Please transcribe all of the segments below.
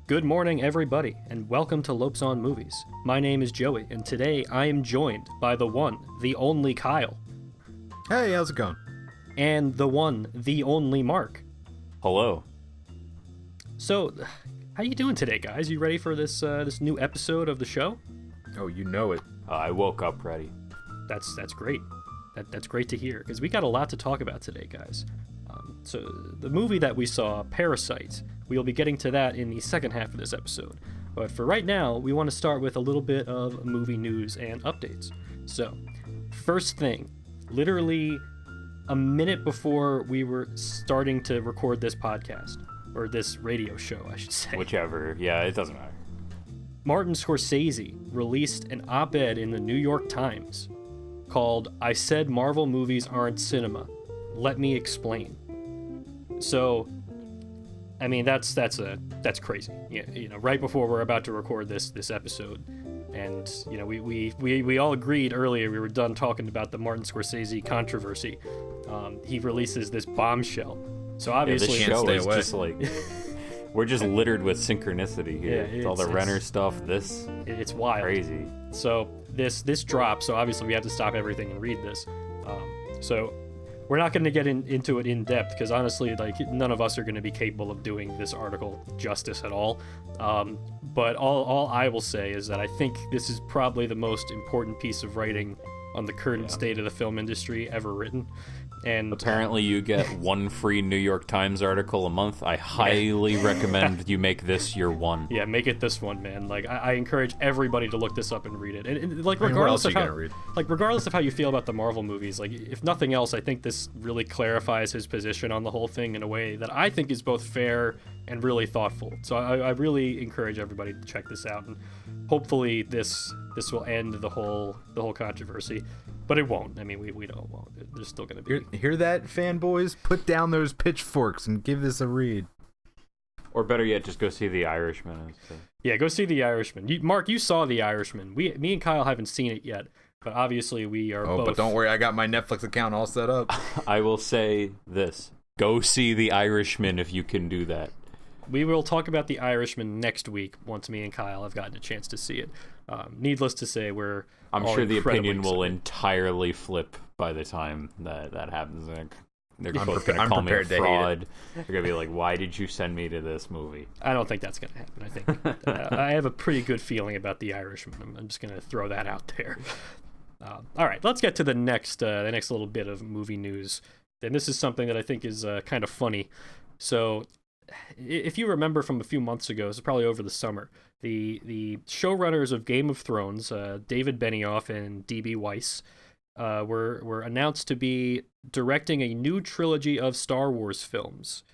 Good morning, everybody, and welcome to Lopes on Movies. My name is Joey, and today I am joined by the one, the only Kyle. Hey, how's it going? And the one, the only Mark. Hello. So, how you doing today, guys? You ready for this new episode of the show? Oh, you know it. I woke up ready. That's great. That's great to hear, because we got a lot to talk about today, guys. So the movie that we saw, Parasite, we'll be getting to that in the second half of this episode. But for right now, we want to start with a little bit of movie news and updates. So, first thing, literally a minute before we were starting to record this podcast, or this radio show, I should say. Whichever. Yeah, it doesn't matter. Martin Scorsese released an op-ed in the New York Times called "I Said Marvel Movies Aren't Cinema. Let Me Explain." So, I mean, that's crazy. You know, right before we're about to record this episode, and you know, we all agreed earlier we were done talking about the Martin Scorsese controversy. He releases this bombshell. So obviously, this show is just like we're just littered with synchronicity here. Yeah, it's all the Renner stuff. It's wild, crazy. So this drops. So obviously, we have to stop everything and read this. So we're not going to get into it in depth because honestly, like, none of us are going to be capable of doing this article justice at all. But all I will say is that I think this is probably the most important piece of writing on the current state of the film industry ever written. And apparently you get one free New York Times article a month. I highly recommend you make this your one. Yeah, make it this one, man. Like, I encourage everybody to look this up and read it. And like, regardless of how you feel about the Marvel movies, like, if nothing else, I think this really clarifies his position on the whole thing in a way that I think is both fair and really thoughtful. So I really encourage everybody to check this out, and hopefully this will end the whole controversy. But it won't. I mean, we don't won't. There's still going to be. Hear that, fanboys? Put down those pitchforks and give this a read. Or better yet, just go see The Irishman. Yeah, go see The Irishman. Mark, you saw The Irishman. Me and Kyle haven't seen it yet, but obviously we are both. Oh, but don't worry, I got my Netflix account all set up. I will say this. Go see The Irishman if you can do that. We will talk about The Irishman next week once me and Kyle have gotten a chance to see it. Needless to say, I'm sure the opinion will entirely flip by the time that happens. They're both going to call me a fraud. They're going to be like, why did you send me to this movie? I don't think that's going to happen. I think I have a pretty good feeling about The Irishman. I'm just going to throw that out there. All right, let's get to the next little bit of movie news. And this is something that I think is kind of funny. So, if you remember from a few months ago, it's probably over the summer, the showrunners of Game of Thrones, David Benioff and D.B. Weiss, were announced to be directing a new trilogy of Star Wars films.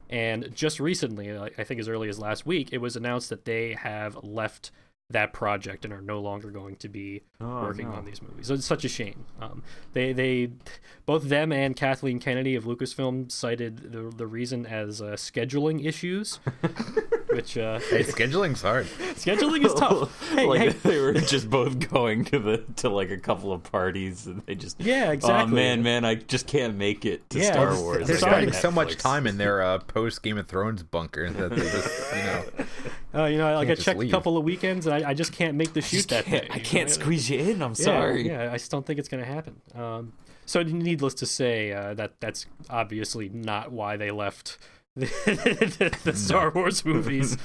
And just recently, I think as early as last week, it was announced that they have left that project and are no longer going to be working on these movies. So it's such a shame. They both them and Kathleen Kennedy of Lucasfilm cited the reason as scheduling issues, which hey, scheduling's hard. Scheduling is tough. They were just both going to like a couple of parties, and they just exactly. Oh man, I just can't make it to Star Wars. They're spending so much time in their post Game of Thrones bunker that they just I checked a couple of weekends, and I just can't make the shoot that day. I can't squeeze you in. I'm sorry. Yeah, I just don't think it's going to happen. So needless to say, that's obviously not why they left the Star Wars movies.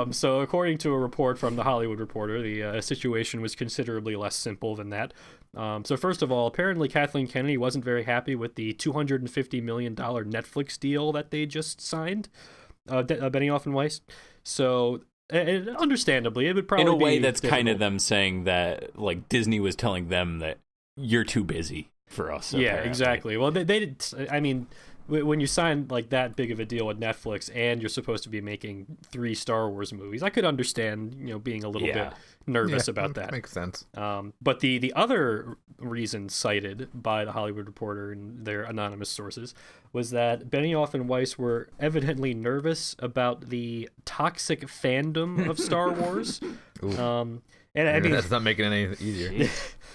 So according to a report from The Hollywood Reporter, the situation was considerably less simple than that. So first of all, apparently Kathleen Kennedy wasn't very happy with the $250 million Netflix deal that they just signed, Benioff and Weiss. So, and understandably, it would probably be... In a way, that's difficult. kind of them saying that, like, Disney was telling them that you're too busy for us. Yeah, apparently. exactly. Well, they did... I mean, when you sign, like, that big of a deal with Netflix and you're supposed to be making 3 Star Wars movies, I could understand, being a little bit nervous about that. Makes sense. But the other reason cited by The Hollywood Reporter and their anonymous sources was that Benioff and Weiss were evidently nervous about the toxic fandom of Star Wars. And I mean, that's not making it any easier.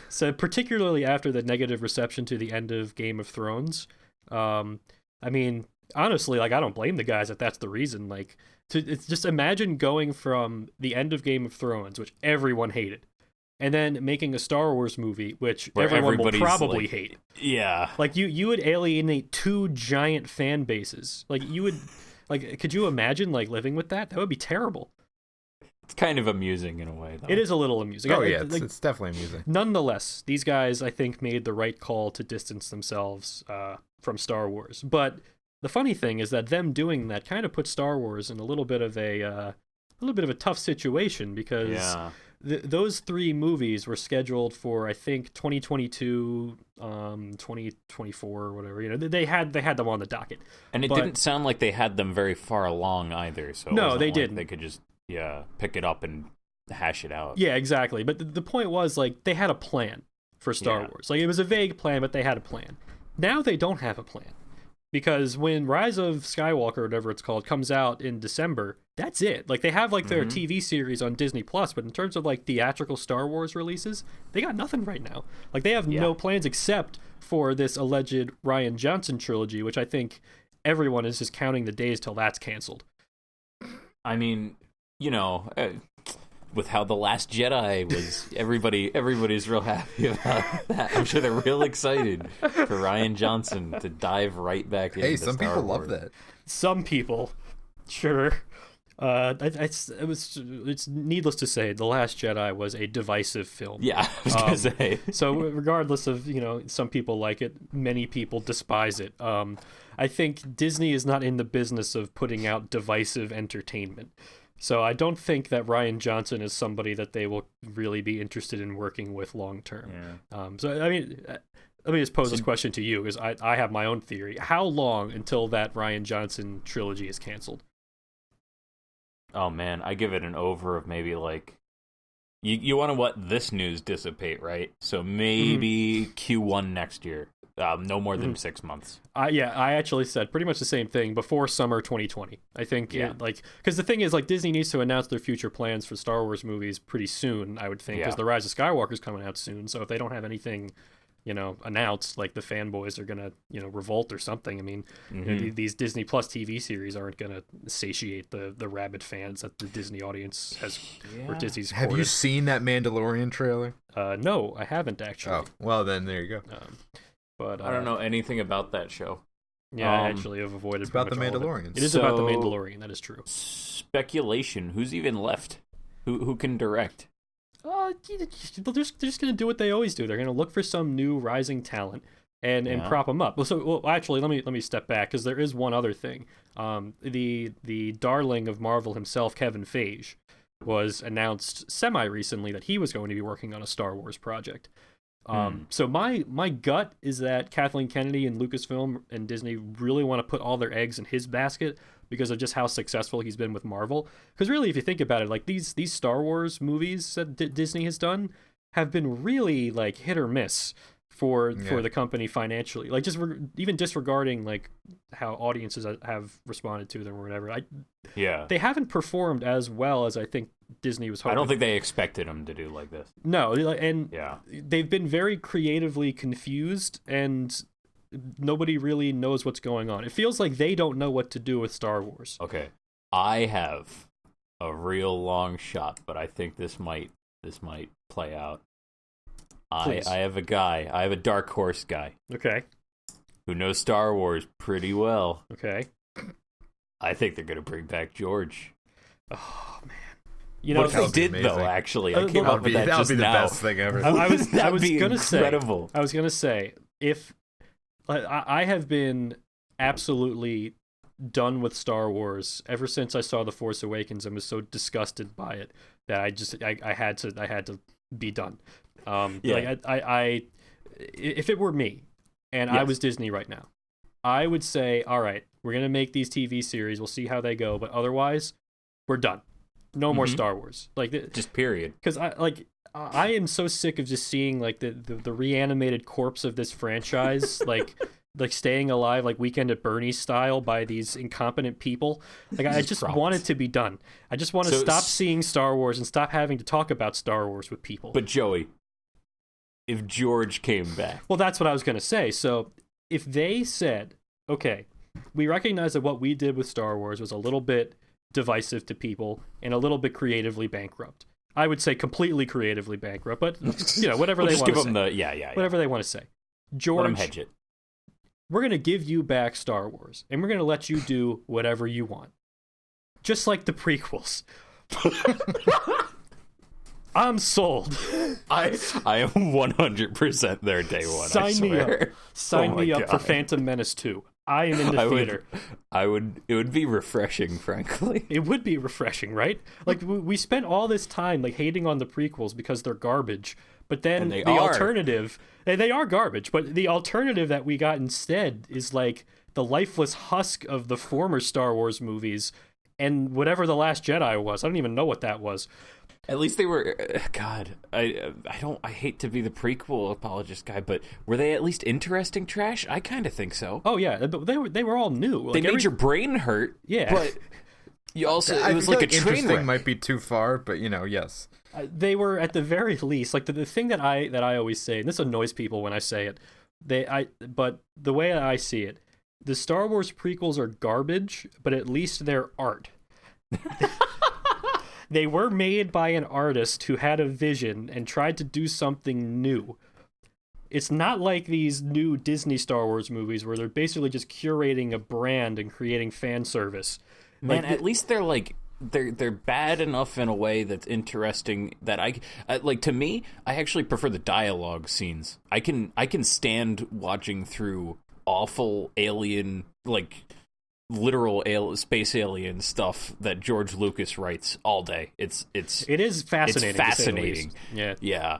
So particularly after the negative reception to the end of Game of Thrones, I mean, honestly, like, I don't blame the guys if that's the reason. Like, it's just imagine going from the end of Game of Thrones, which everyone hated, and then making a Star Wars movie, which Where everyone will everybody's, probably like, hate. Yeah. Like, you would alienate two giant fan bases. Like, you would, like, could you imagine, like, living with that? That would be terrible. It's kind of amusing in a way, though. It is a little amusing. Oh, yeah, it's definitely amusing. Nonetheless, these guys, I think, made the right call to distance themselves from Star Wars. But the funny thing is that them doing that kind of put Star Wars in a little bit of a tough situation, because those three movies were scheduled for, I think, 2022, 2024, or whatever. You know, they had them on the docket, and it didn't sound like they had them very far along either. So no, they didn't. They could just pick it up and hash it out. Yeah, exactly. But the point was, like, they had a plan for Star Wars. Like, it was a vague plan, but they had a plan. Now they don't have a plan, because when Rise of Skywalker, or whatever it's called, comes out in December, that's it. Like, they have, like, their TV series on Disney Plus, but in terms of, like, theatrical Star Wars releases, they got nothing right now. Like, they have no plans except for this alleged Rian Johnson trilogy, which I think everyone is just counting the days till that's canceled. I mean, you know, with how The Last Jedi was, everybody's real happy about that. I'm sure they're real excited for Rian Johnson to dive right back into some Star people Wars. love that. Some people, sure. It's needless to say, The Last Jedi was a divisive film. Yeah, I was gonna say. So regardless of, you know, some people like it, many people despise it. I think Disney is not in the business of putting out divisive entertainment. So I don't think that Rian Johnson is somebody that they will really be interested in working with long term. Yeah. So I mean, let me just pose this question to you, because I have my own theory. How long until that Rian Johnson trilogy is canceled? Oh man, I give it an over of maybe, like, you want to let this news dissipate, right? So maybe Q1 next year. No more than 6 months. I actually said pretty much the same thing before summer 2020. I think, because the thing is, like, Disney needs to announce their future plans for Star Wars movies pretty soon, I would think, because The Rise of Skywalker is coming out soon. So if they don't have anything, you know, announced, like, the fanboys are gonna, you know, revolt or something. I mean, you know, these Disney Plus TV series aren't gonna satiate the rabid fans that the Disney audience has, or Disney's. Have you seen that Mandalorian trailer? No, I haven't actually. Oh, well then there you go. But I don't know anything about that show. Yeah, I actually have avoided. It's about the Mandalorian. It is about the Mandalorian. That is true. Speculation: who's even left? Who can direct? They're just going to do what they always do. They're going to look for some new rising talent and prop them up. Well, actually, let me step back, because there is one other thing. The darling of Marvel himself, Kevin Feige, was announced semi-recently that he was going to be working on a Star Wars project. So my gut is that Kathleen Kennedy and Lucasfilm and Disney really want to put all their eggs in his basket because of just how successful he's been with Marvel. Because really, if you think about it, like, these Star Wars movies that Disney has done have been really, like, hit or miss for the company financially. Like, just even disregarding, like, how audiences have responded to them or whatever. They haven't performed as well as I think Disney was hoping. I don't think they expected them to do like this. No, and they've been very creatively confused, and nobody really knows what's going on. It feels like they don't know what to do with Star Wars. Okay, I have a real long shot, but I think this might play out. I have a dark horse guy. Okay. Who knows Star Wars pretty well. Okay. I think they're gonna bring back George. Oh man. You know, what if they did, though, actually? I came up with that just now. That would be the best thing ever. I was incredible. I was going to say, if I have been absolutely done with Star Wars ever since I saw The Force Awakens and was so disgusted by it that I had to be done. Like, if it were me and I was Disney right now, I would say, all right, we're going to make these TV series. We'll see how they go. But otherwise, we're done. No more Star Wars. Like, just period. Because I am so sick of just seeing, like, the reanimated corpse of this franchise, like staying alive, like Weekend at Bernie's style, by these incompetent people. Like, I just want it to be done. I just want to stop seeing Star Wars and stop having to talk about Star Wars with people. But Joey, if George came back, well, that's what I was going to say. So if they said, okay, we recognize that what we did with Star Wars was a little bit divisive to people and a little bit creatively bankrupt. I would say completely creatively bankrupt, but whatever they want to say. Whatever they want to say. George, let them hedge it. We're going to give you back Star Wars, and we're going to let you do whatever you want. Just like the prequels. I'm sold. I am 100% there day one. Sign me up. Sign me up for Phantom Menace 2. I am in the theater. It would be refreshing, frankly. It would be refreshing, right? Like, we spent all this time like hating on the prequels because they're garbage. But then the alternative, and they are garbage, but the alternative that we got instead is like the lifeless husk of the former Star Wars movies and whatever The Last Jedi was. I don't even know what that was. At least they were. God, I hate to be the prequel apologist guy, but were they at least interesting trash? I kind of think so. Oh yeah, but they were all new. They made your brain hurt. Yeah, but you also it was like a train wreck. Might be too far, but yes. They were at the very least like the thing that I always say, and this annoys people when I say it. But the way I see it, the Star Wars prequels are garbage, but at least they're art. They were made by an artist who had a vision and tried to do something new. It's not like these new Disney Star Wars movies where they're basically just curating a brand and creating fan service. Man, at least they're like they're bad enough in a way that's interesting that to me, I actually prefer the dialogue scenes. I can stand watching through awful alien literal space alien stuff that George Lucas writes all day. It is fascinating. It's fascinating. Yeah.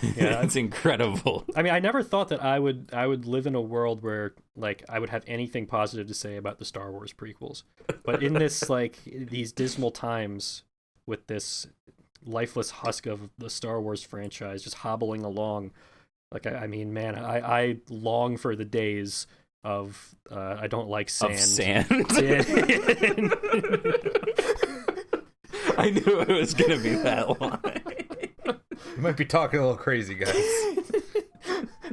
It's incredible. I mean, I never thought that I would live in a world where like I would have anything positive to say about the Star Wars prequels. But in this these dismal times with this lifeless husk of the Star Wars franchise just hobbling along, I mean, man, I long for the days of I don't like sand. Of sand. I knew it was gonna be that line. You might be talking a little crazy, guys.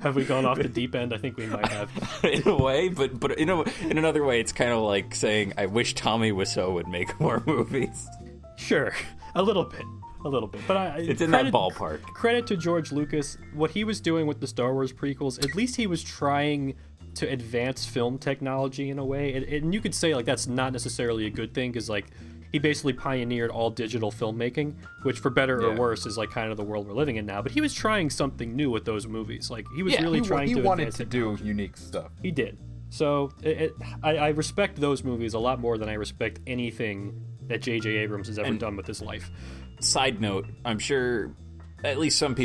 Have we gone off the deep end? I think we might have. In a way, but in another way, it's kind of like saying, I wish Tommy Wiseau would make more movies. Sure, a little bit. But it's in that ballpark. Credit to George Lucas. What he was doing with the Star Wars prequels, at least he was trying to advance film technology in a way, and you could say that's not necessarily a good thing because he basically pioneered all digital filmmaking, which for better or worse is kind of the world we're living in now. But he was trying something new with those movies. He was really trying to. He wanted to do unique stuff. He did. So I respect those movies a lot more than I respect anything that J.J. Abrams has ever done with his life. Side note, I'm sure at least most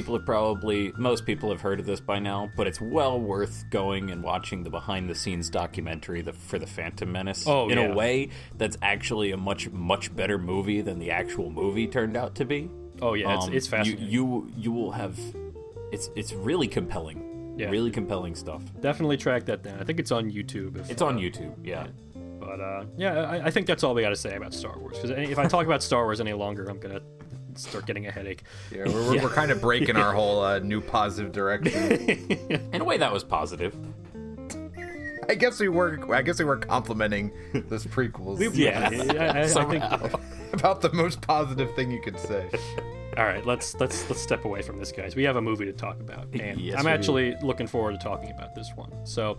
people have heard of this by now, but it's well worth going and watching the behind-the-scenes documentary for The Phantom Menace. In a way that's actually a much, much better movie than the actual movie turned out to be. Oh, yeah, it's fascinating. You will have... It's really compelling. Yeah. Really compelling stuff. Definitely track that down. I think it's on YouTube. It's on YouTube, yeah. But, I think that's all we got to say about Star Wars. Because if I talk about Star Wars any longer, I'm going to start getting a headache. Yeah, we're kind of breaking our whole new positive direction. In a way, that was positive. I guess we were complimenting this prequels. I think about the most positive thing you could say. All right, let's step away from this, guys. We have a movie to talk about, and yes, I'm actually looking forward to talking about this one. So,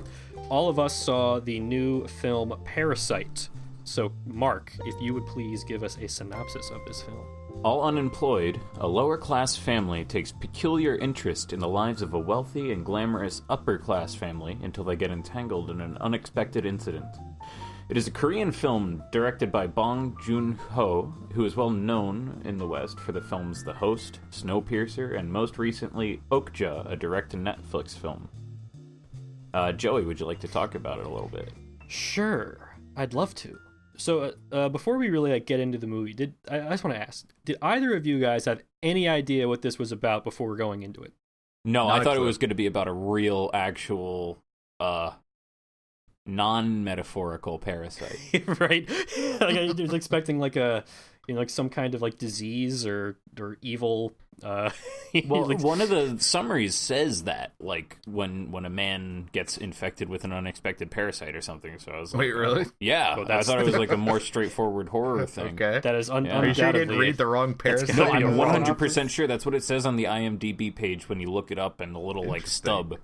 all of us saw the new film Parasite. So, Mark, if you would please give us a synopsis of this film. All unemployed, a lower-class family takes peculiar interest in the lives of a wealthy and glamorous upper-class family until they get entangled in an unexpected incident. It is a Korean film directed by Bong Joon-ho, who is well known in the West for the films The Host, Snowpiercer, and most recently Okja, a direct-to-Netflix film. Joey, would you like to talk about it a little bit? Sure, I'd love to. So, before we really get into the movie, I just want to ask, did either of you guys have any idea what this was about before going into it? No, I thought it was going to be about a real, actual, non-metaphorical parasite. Right? I was expecting a like some kind of like disease or evil. Well, like, one of the summaries says that, like, when a man gets infected with an unexpected parasite or something. So I was like, Wait, really? yeah, Oh, I thought it was like a more straightforward horror thing. Okay. that is Yeah. Are you sure you didn't undoubtedly read the wrong Parasite? No, gotta be I'm a wrong 100% sure that's what it says on the IMDb page when you look it up, and the little like stub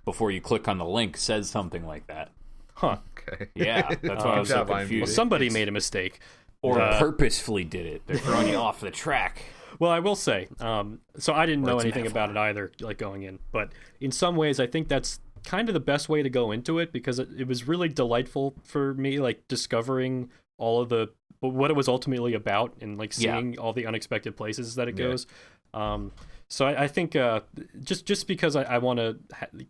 before you click on the link says something like that. huh. Okay. Yeah, that's why I was so Good job, confused. Well, somebody made a mistake. Or purposefully did it. They're throwing you off the track. Well, I will say, so I didn't know it's a anything about it either, like going in. But in some ways, I think that's kind of the best way to go into it, because it was really delightful for me, like discovering all of what it was ultimately about, and like seeing all the unexpected places that it goes. So I think just because I want to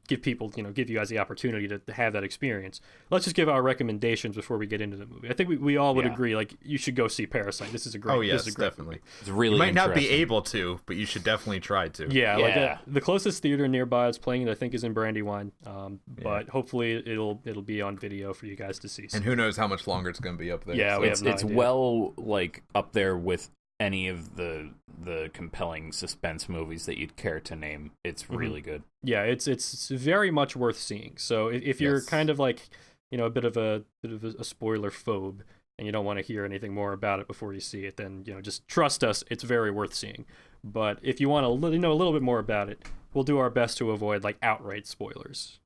give people, give you guys the opportunity to have that experience, let's just give our recommendations before we get into the movie. I think we all would agree, like, you should go see Parasite. This is a great. Oh yes, this is a great definitely. movie. It's really You might not be interesting. able to, but you should definitely try to. Yeah, Yeah. like the closest theater nearby it's playing it, I think, is in Brandywine. But hopefully it'll be on video for you guys to see. And who knows how much longer it's going to be up there. Yeah, so. we It's have no idea. well like up there with any of the compelling suspense movies that you'd care to name. It's really good. Yeah, it's very much worth seeing. So if you're Yes. kind of like, a bit of a spoiler phobe, and you don't want to hear anything more about it before you see it, then just trust us, it's very worth seeing. But if you want to know a little bit more about it, we'll do our best to avoid like outright spoilers.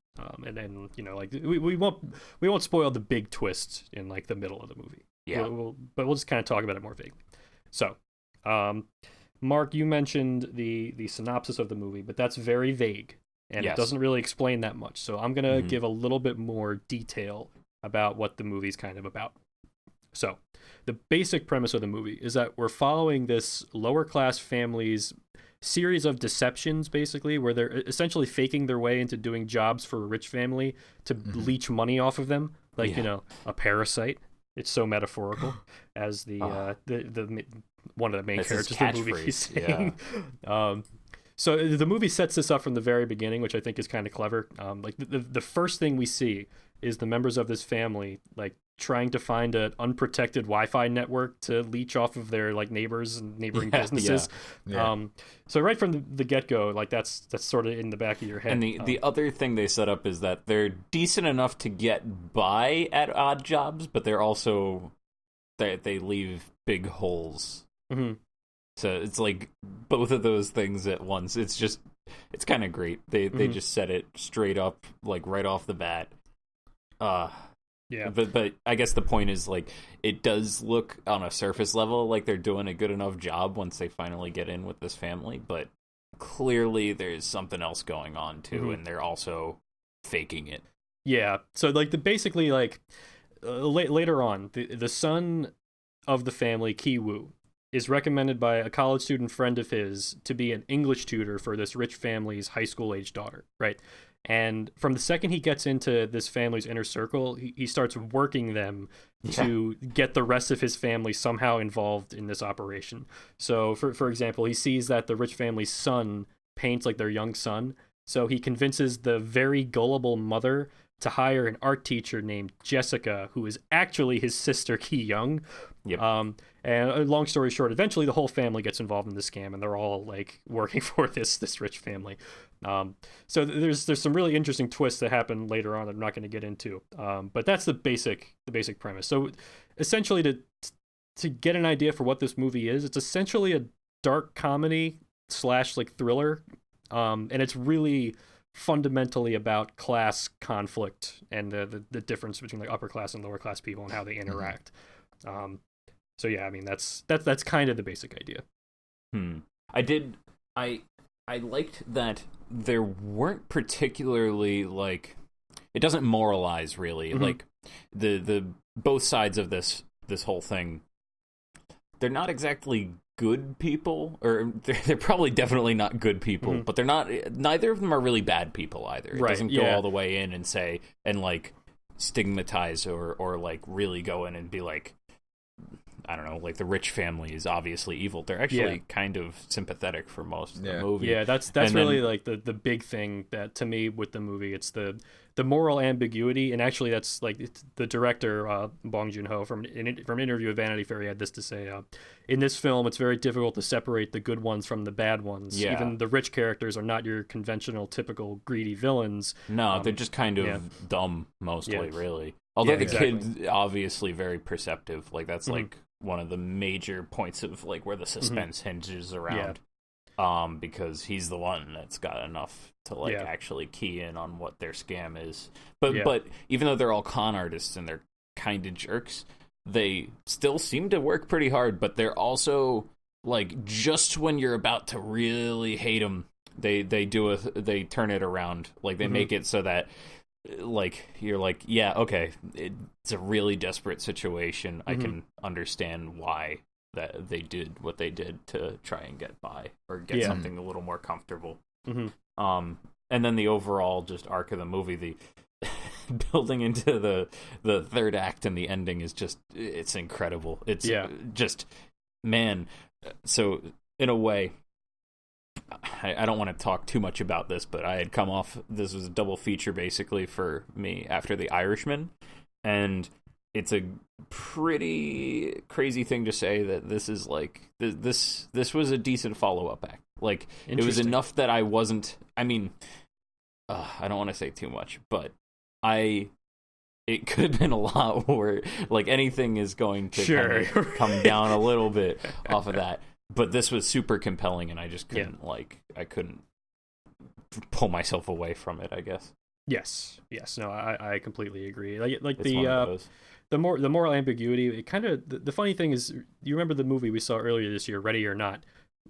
And then like we won't spoil the big twists in like the middle of the movie. Yeah. But we'll just kind of talk about it more vaguely. So, Mark, you mentioned the synopsis of the movie, but that's very vague, and Yes. it doesn't really explain that much. So I'm going to give a little bit more detail about what the movie's kind of about. So, the basic premise of the movie is that we're following this lower-class family's series of deceptions, basically, where they're essentially faking their way into doing jobs for a rich family to leech money off of them, like, a parasite. It's so metaphorical, as the one of the main That's his characters of the movie is catchphrase, saying. So the movie sets this up from the very beginning, which I think is kind of clever. Like the first thing we see is the members of this family like trying to find an unprotected Wi-Fi network to leech off of their like neighbors and neighboring businesses. Yeah. So right from the get-go, like that's sort of in the back of your head. And the other thing they set up is that they're decent enough to get by at odd jobs, but they're also they leave big holes. Mhm. So it's like both of those things at once. It's kind of great. They just set it straight up, like right off the bat. Yeah. But I guess the point is, like, it does look on a surface level like they're doing a good enough job once they finally get in with this family, but clearly there's something else going on too, and they're also faking it. Yeah. So like basically like later on, the son of the family, Ki-woo, is recommended by a college student friend of his to be an English tutor for this rich family's high school age daughter, right? And from the second he gets into this family's inner circle, he starts working them to get the rest of his family somehow involved in this operation. So, for example, he sees that the rich family's son paints like their young son, so he convinces the very gullible mother to hire an art teacher named Jessica, who is actually his sister Ki-young. Yep. And long story short, eventually the whole family gets involved in the scam, and they're all like working for this rich family. So there's some really interesting twists that happen later on that I'm not going to get into. But that's the basic premise. So essentially, to get an idea for what this movie is, it's essentially a dark comedy / like thriller, and it's really fundamentally about class conflict and the difference between like upper class and lower class people and how they interact. So yeah, I mean that's kind of the basic idea. I liked that there weren't particularly like, it doesn't moralize really. Like the both sides of this whole thing, they're not exactly good people, or they're probably definitely not good people, but they're not, neither of them are really bad people either. It doesn't go all the way in and say, and like stigmatize or like really go in and be like, I don't know, like the rich family is obviously evil. They're actually kind of sympathetic for most of the movie. Yeah, that's really like the big thing that to me with the movie, it's the the moral ambiguity, and actually that's like the director Bong Joon-ho from an interview with Vanity Fair had this to say: in this film, it's very difficult to separate the good ones from the bad ones. Yeah. Even the rich characters are not your conventional, typical greedy villains. No, they're just kind of dumb mostly, really. Although the kid's obviously very perceptive. Like that's like one of the major points of like where the suspense hinges around. Because he's the one that's got enough to like actually key in on what their scam is. But even though they're all con artists and they're kind of jerks, they still seem to work pretty hard. But they're also like, just when you're about to really hate them, they turn it around. Like they make it so that like you're like, yeah, okay, it's a really desperate situation. I can understand why that they did what they did to try and get by or get something a little more comfortable. And then the overall just arc of the movie, the building into the third act and the ending is just, it's incredible. It's just, man. So in a way, I don't want to talk too much about this, but I had come off, this was a double feature basically for me after The Irishman, and it's a pretty crazy thing to say that this is like this was a decent follow-up act. Like it was enough that I wasn't, I mean, I don't want to say too much, but it could have been a lot where like anything is going to kind of come down a little bit off of that. But this was super compelling, and I just couldn't I couldn't pull myself away from it, I guess. Yes. No, I completely agree. Like the moral ambiguity. It kind of the funny thing is, you remember the movie we saw earlier this year, Ready or Not?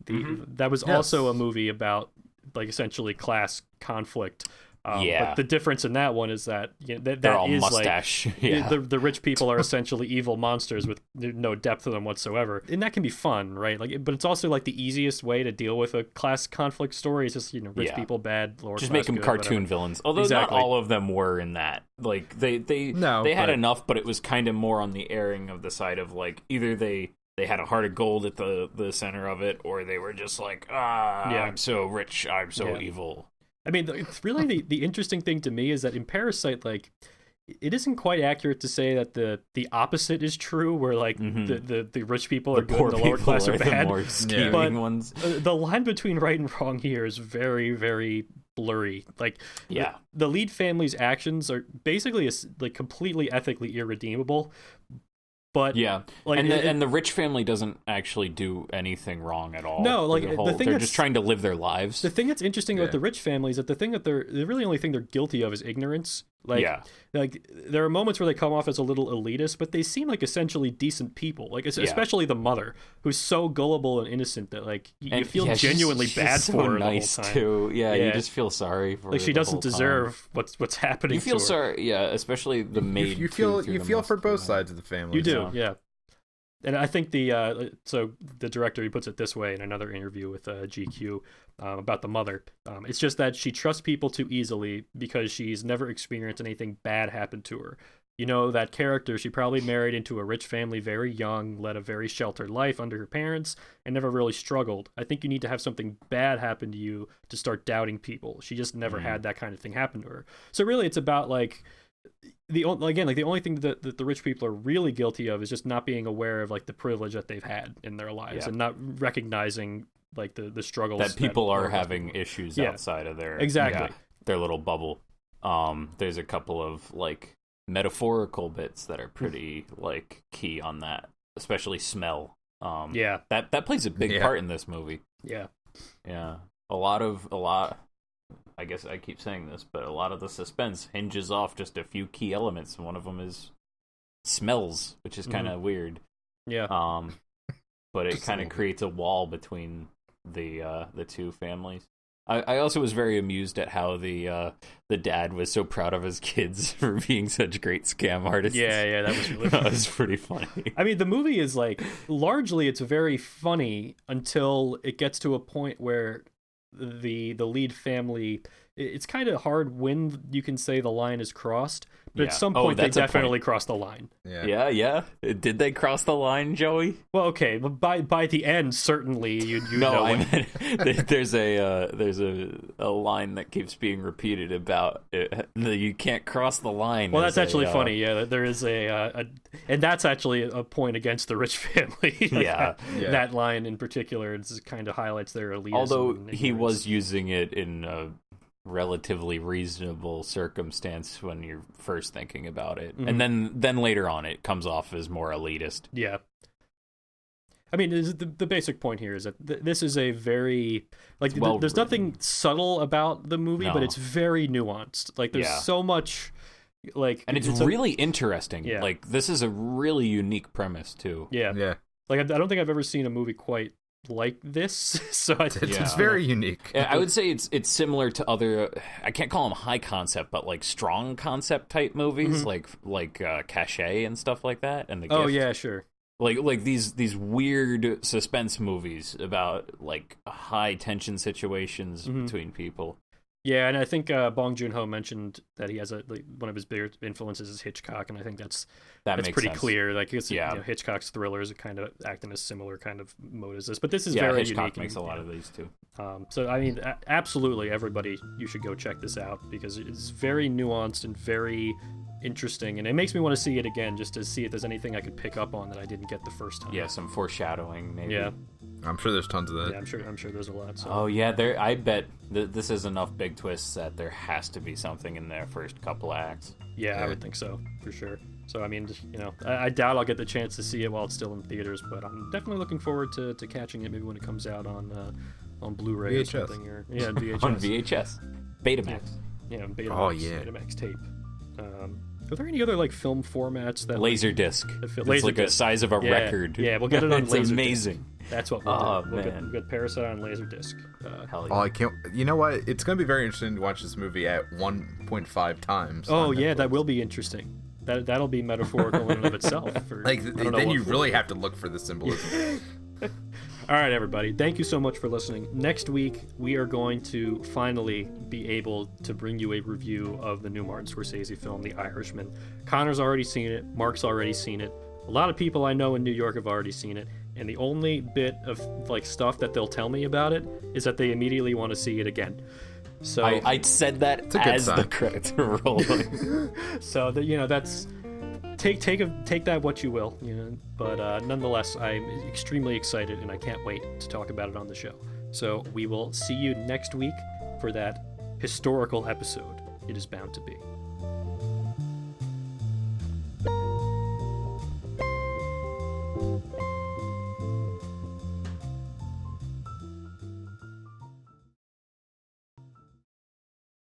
That was also a movie about like essentially class conflict. But the difference in that one is that that they're all is mustache. Like the rich people are essentially evil monsters with no depth to them whatsoever, and that can be fun, right? Like, but it's also like the easiest way to deal with a class conflict story is just rich people bad, lower just class make them good, cartoon whatever. villains. Although not all of them were in that. Like they had enough, but it was kind of more on the airing of the side of like either they had a heart of gold at the center of it, or they were just like I'm so rich, I'm so evil. I mean, it's really the interesting thing to me is that in Parasite, like, it isn't quite accurate to say that the opposite is true, where like the rich people are good and the lower class are bad. The more scheming ones. The line between right and wrong here is very, very blurry. Like, the lead family's actions are basically like completely ethically irredeemable. But like, and the rich family doesn't actually do anything wrong at all. No, like they're just trying to live their lives. The thing that's interesting about the rich family is that the really only thing they're guilty of is ignorance. Like there are moments where they come off as a little elitist, but they seem like essentially decent people. Like especially the mother, who's so gullible and innocent that like you feel genuinely bad so for her nice the whole time. Too. Yeah, you just feel sorry for her. Like she doesn't deserve what's happening. You feel to her. Sorry, especially the maid. You feel for both sides of the family. You do, yeah. And I think so the director, he puts it this way in another interview with GQ about the mother. It's just that she trusts people too easily because she's never experienced anything bad happen to her. That character, she probably married into a rich family very young, led a very sheltered life under her parents, and never really struggled. I think you need to have something bad happen to you to start doubting people. She just never had that kind of thing happen to her. So really it's about like... the only thing that the rich people are really guilty of is just not being aware of like the privilege that they've had in their lives and not recognizing like the struggles that people are having issues outside of their their little bubble. There's a couple of like metaphorical bits that are pretty like key on that, especially smell. That plays a big part in this movie. A lot. I guess I keep saying this, but a lot of the suspense hinges off just a few key elements. One of them is smells, which is kind of weird. But it kind of creates a wall between the two families. I also was very amused at how the dad was so proud of his kids for being such great scam artists. Yeah, that was really funny. That was pretty funny. I mean, the movie is like largely it's very funny until it gets to a point where the lead family, it's kind of hard when you can say the line is crossed, But at some point, they definitely crossed the line. Yeah. Did they cross the line, Joey? Well, okay, but by the end, certainly you no, know. I meant there's a line that keeps being repeated about you can't cross the line. Well, that's actually funny. Yeah, there is and that's actually a point against the rich family. That line in particular kind of highlights their elitism. Although he was using it in a relatively reasonable circumstance when you're first thinking about it, and then later on it comes off as more elitist. Yeah. I mean, the basic point here is that this is a very there's nothing subtle about the movie, but it's very nuanced. Like there's so much, and it's really interesting. Yeah. Like this is a really unique premise too. Yeah. Like I don't think I've ever seen a movie quite like this. So it's very unique. I would say it's similar to other, I can't call them high concept, but like strong concept type movies, like Cachet and stuff like that. And The Gift. Yeah, sure. Like these weird suspense movies about like high tension situations between people. Yeah, and I think Bong Joon-ho mentioned that he has one of his bigger influences is Hitchcock, and I think that's pretty sense. Clear. Like, Hitchcock's thrillers are kind of act in a similar kind of mode as this, but this is very Hitchcock unique. Makes a lot of these too. So I mean, absolutely, everybody, you should go check this out because it's very nuanced and very interesting, and it makes me want to see it again just to see if there's anything I could pick up on that I didn't get the first time. Yeah, some foreshadowing, maybe. Yeah. I'm sure there's tons of that. Yeah, I'm sure there's a lot. So. Oh yeah, I bet this is enough big twists that there has to be something in their first couple acts. Yeah, I would think so for sure. So I mean, I doubt I'll get the chance to see it while it's still in theaters, but I'm definitely looking forward to catching it maybe when it comes out on Blu-ray VHS. or something, or VHS. On VHS, Betamax. Yeah, Betamax. Oh yeah, Betamax tape. Are there any other film formats that Laserdisc? It's like the size of a record. Yeah, we'll get it on It's Laserdisc. amazing. That's what we'll do. We'll get Parasite on Laserdisc. Hell yeah. Oh, I can't. You know what? It's gonna be very interesting to watch this movie at 1.5 times. Oh yeah, that will be interesting. That'll be metaphorical in and of itself. Then you really have to look for the symbolism. All right, everybody. Thank you so much for listening. Next week, we are going to finally be able to bring you a review of the new Martin Scorsese film, The Irishman. Connor's already seen it. Mark's already seen it. A lot of people I know in New York have already seen it. And the only bit of stuff that they'll tell me about it is that they immediately want to see it again. So I said that as the credits are rolling. So that's. Take that what you will, but nonetheless, I'm extremely excited and I can't wait to talk about it on the show. So we will see you next week for that historical episode. It is bound to be.